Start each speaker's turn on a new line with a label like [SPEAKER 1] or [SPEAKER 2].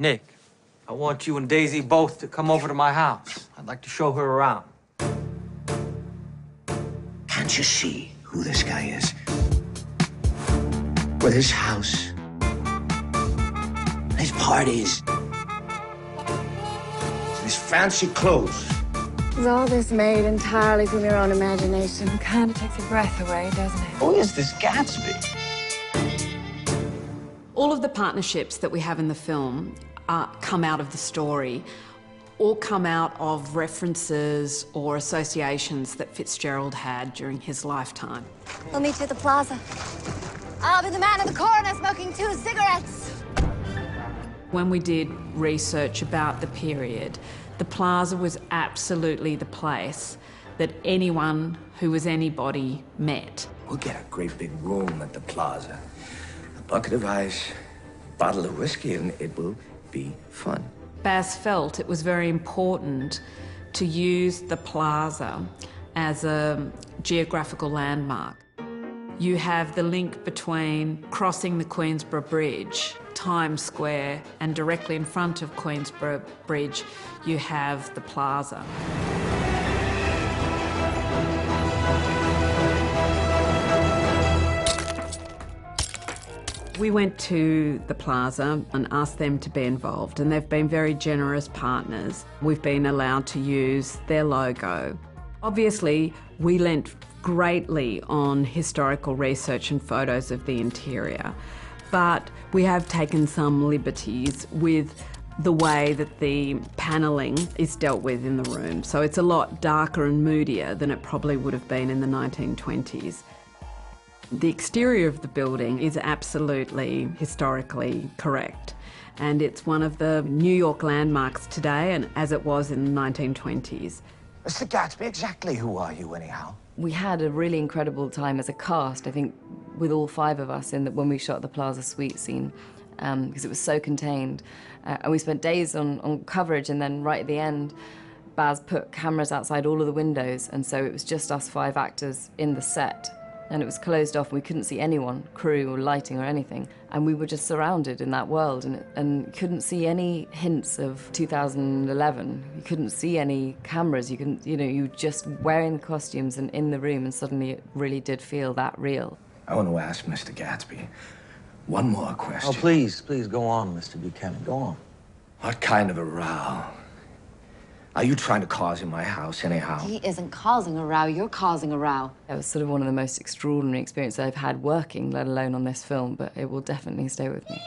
[SPEAKER 1] Nick, I want you and Daisy both to come over to my house. I'd like to show her around.
[SPEAKER 2] Can't you see who this guy is? With his house, his parties, his fancy clothes.
[SPEAKER 3] Is all this made entirely from your own imagination? Kind of takes your breath away, doesn't it?
[SPEAKER 2] Who is this Gatsby?
[SPEAKER 4] All of the partnerships that we have in the film come out of the story, or come out of references or associations that Fitzgerald had during his lifetime.
[SPEAKER 3] We'll meet you at the plaza. I'll be the man in the corner smoking 2 cigarettes.
[SPEAKER 4] When we did research about the period, the plaza was absolutely the place that anyone who was anybody met.
[SPEAKER 2] We'll get a great big room at the plaza. A bucket of ice, a bottle of whiskey, and it will be fun.
[SPEAKER 4] Baz felt it was very important to use the plaza as a geographical landmark. You have the link between crossing the Queensborough Bridge, Times Square, and directly in front of Queensborough Bridge, you have the plaza. We went to the plaza and asked them to be involved, and they've been very generous partners. We've been allowed to use their logo. Obviously, we lent greatly on historical research and photos of the interior, but we have taken some liberties with the way that the panelling is dealt with in the room. So it's a lot darker and moodier than it probably would have been in the 1920s. The exterior of the building is absolutely historically correct, and it's one of the New York landmarks today, and as it was in the 1920s.
[SPEAKER 2] Mr. Gatsby, exactly who are you, anyhow?
[SPEAKER 5] We had a really incredible time as a cast, I think, with all 5 of us when we shot the Plaza Suite scene, because it was so contained. And we spent days on coverage, and then right at the end, Baz put cameras outside all of the windows, and so it was just us 5 actors in the set. And it was closed off, and we couldn't see anyone, crew or lighting or anything. And we were just surrounded in that world, and couldn't see any hints of 2011. You couldn't see any cameras. You couldn't, you were just wearing the costumes and in the room, and suddenly it really did feel that real.
[SPEAKER 2] I want to ask Mr. Gatsby one more question.
[SPEAKER 1] Oh, please go on, Mr. Buchanan, go on.
[SPEAKER 2] What kind of a row are you trying to cause in my house, anyhow?
[SPEAKER 3] He isn't causing a row, you're causing a row.
[SPEAKER 5] It was sort of one of the most extraordinary experiences I've had working, let alone on this film, but it will definitely stay with me.